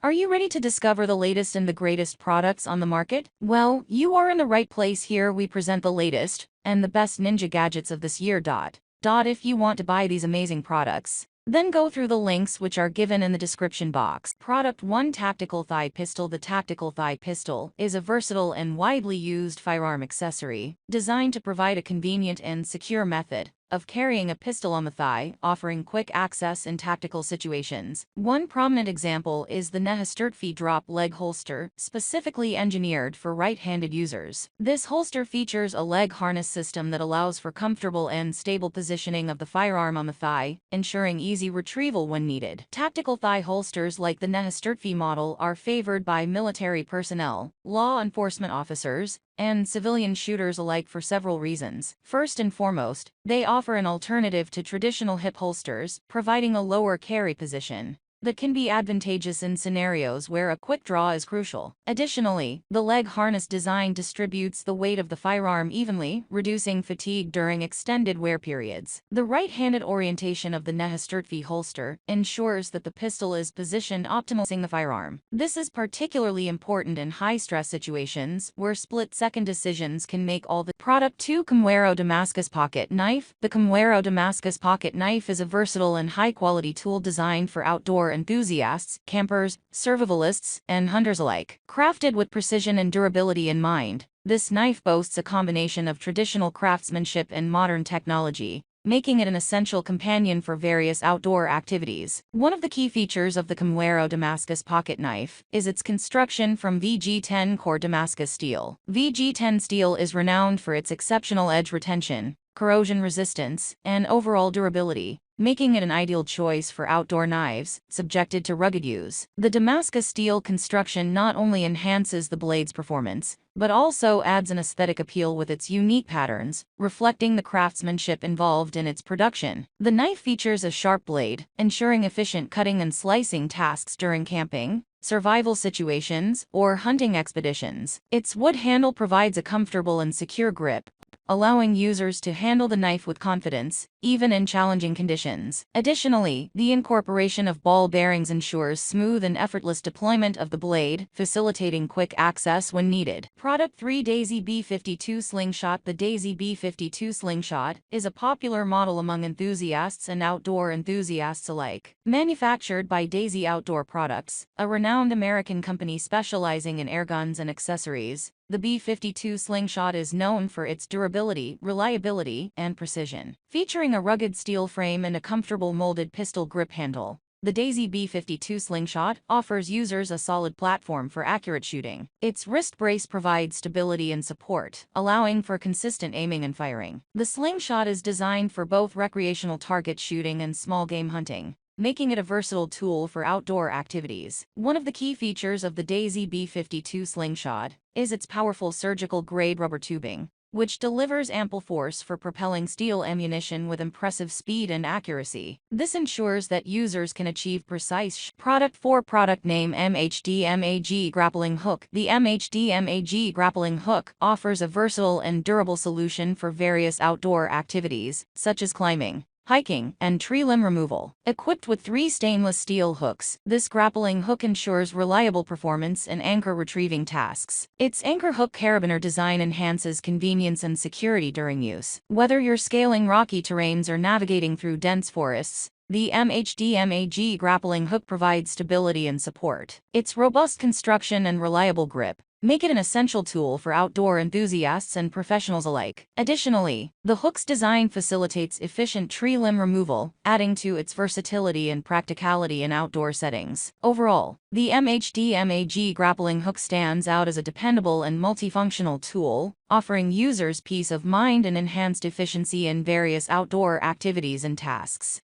Are you ready to discover the latest and the greatest products on the market? Well, you are in the right place. Here we present the latest and the best ninja gadgets of this year. If you want to buy these amazing products, then go through the links which are given in the description box. Product 1: Tactical Thigh Pistol. The Tactical Thigh Pistol is a versatile and widely used firearm accessory designed to provide a convenient and secure method of carrying a pistol on the thigh, offering quick access in tactical situations. One prominent example is the t.e.d.d drop leg holster, specifically engineered for right-handed users. This holster features a leg harness system that allows for comfortable and stable positioning of the firearm on the thigh, ensuring easy retrieval when needed. Tactical thigh holsters like the t.e.d.d model are favored by military personnel, law enforcement officers, and civilian shooters alike for several reasons. First and foremost, they offer an alternative to traditional hip holsters, providing a lower carry position that can be advantageous in scenarios where a quick draw is crucial. Additionally, the leg harness design distributes the weight of the firearm evenly, reducing fatigue during extended wear periods. The right-handed orientation of the t.e.d.d holster ensures that the pistol is positioned optimally the firearm. This is particularly important in high-stress situations where split-second decisions can make all the. Product 2: Camaro Damascus Pocket Knife. The Camaro Damascus Pocket Knife is a versatile and high-quality tool designed for outdoor enthusiasts, campers, survivalists, and hunters alike. Crafted with precision and durability in mind, this knife boasts a combination of traditional craftsmanship and modern technology, making it an essential companion for various outdoor activities. One of the key features of the Camaro Damascus Pocket Knife is its construction from VG10 core Damascus steel. VG10 steel is renowned for its exceptional edge retention, corrosion resistance, and overall durability, making it an ideal choice for outdoor knives subjected to rugged use. The Damascus steel construction not only enhances the blade's performance, but also adds an aesthetic appeal with its unique patterns, reflecting the craftsmanship involved in its production. The knife features a sharp blade, ensuring efficient cutting and slicing tasks during camping, survival situations, or hunting expeditions. Its wood handle provides a comfortable and secure grip, allowing users to handle the knife with confidence, even in challenging conditions. Additionally, the incorporation of ball bearings ensures smooth and effortless deployment of the blade, facilitating quick access when needed. Product 3: Daisy B52 Slingshot. The Daisy B52 Slingshot is a popular model among enthusiasts and outdoor enthusiasts alike. Manufactured by Daisy Outdoor Products, a renowned American company specializing in airguns and accessories, the B52 Slingshot is known for its durability, reliability, and precision. Featuring a rugged steel frame and a comfortable molded pistol grip handle, the Daisy B52 Slingshot offers users a solid platform for accurate shooting. Its wrist brace provides stability and support, allowing for consistent aiming and firing. The Slingshot is designed for both recreational target shooting and small game hunting, making it a versatile tool for outdoor activities. One of the key features of the Daisy B52 Slingshot is its powerful surgical-grade rubber tubing, which delivers ample force for propelling steel ammunition with impressive speed and accuracy. This ensures that users can achieve precise Product 4: Product Name MHD-MAG Grappling Hook. The MHD-MAG Grappling Hook offers a versatile and durable solution for various outdoor activities, such as climbing, hiking, and tree limb removal. Equipped with 3 stainless steel hooks, this grappling hook ensures reliable performance in anchor retrieving tasks. Its anchor hook carabiner design enhances convenience and security during use. Whether you're scaling rocky terrains or navigating through dense forests, the MHD-MAG grappling hook provides stability and support. Its robust construction and reliable grip make it an essential tool for outdoor enthusiasts and professionals alike. Additionally, the hook's design facilitates efficient tree limb removal, adding to its versatility and practicality in outdoor settings. Overall, the MHD-MAG grappling hook stands out as a dependable and multifunctional tool, offering users peace of mind and enhanced efficiency in various outdoor activities and tasks.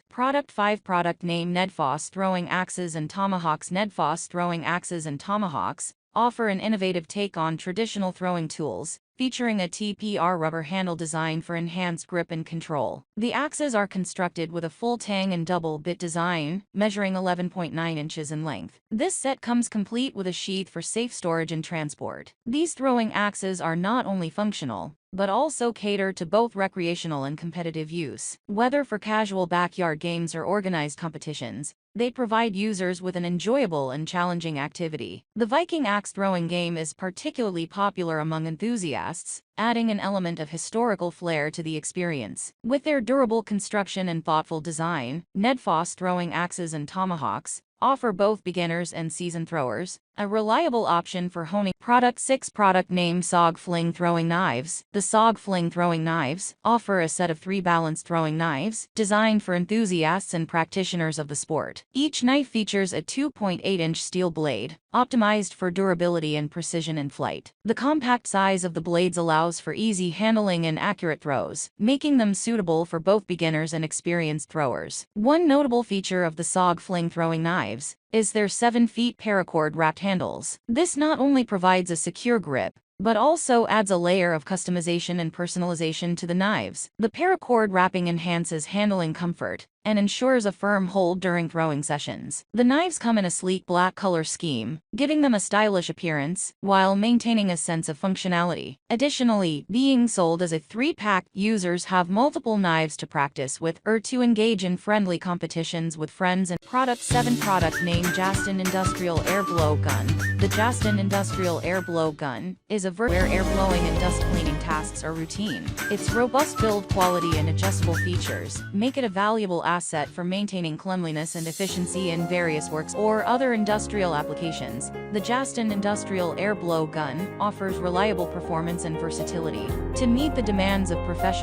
Product 5: Product Name Nedfoss Throwing Axes and Tomahawks. Nedfoss Throwing Axes and Tomahawks offer an innovative take on traditional throwing tools, featuring a TPR rubber handle designed for enhanced grip and control. The axes are constructed with a full tang and double bit design, measuring 11.9 inches in length. This set comes complete with a sheath for safe storage and transport. These throwing axes are not only functional, but also cater to both recreational and competitive use. Whether for casual backyard games or organized competitions, they provide users with an enjoyable and challenging activity. The Viking axe throwing game is particularly popular among enthusiasts, adding an element of historical flair to the experience. With their durable construction and thoughtful design, Nedfoss throwing axes and tomahawks offer both beginners and seasoned throwers a reliable option for honing. Product 6. Product name: SOG Fling Throwing Knives. The SOG Fling Throwing Knives offer a set of 3 balanced throwing knives designed for enthusiasts and practitioners of the sport. Each knife features a 2.8-inch steel blade, optimized for durability and precision in flight. The compact size of the blades allows for easy handling and accurate throws, making them suitable for both beginners and experienced throwers. One notable feature of the SOG Fling Throwing Knives is their 7-feet paracord-wrapped handles. This not only provides a secure grip, but also adds a layer of customization and personalization to the knives. The paracord wrapping enhances handling comfort and ensures a firm hold during throwing sessions. The knives come in a sleek black color scheme, giving them a stylish appearance while maintaining a sense of functionality. Additionally, being sold as a 3-pack, users have multiple knives to practice with or to engage in friendly competitions with friends. And Product 7. Product name: Gaston Industrial Air Blow Gun. The Gaston Industrial Air Blow Gun is a where air blowing and dust cleaning tasks are routine. Its robust build quality and adjustable features make it a valuable asset for maintaining cleanliness and efficiency in various works or other industrial applications. The Gaston Industrial Air Blow Gun offers reliable performance and versatility to meet the demands of professional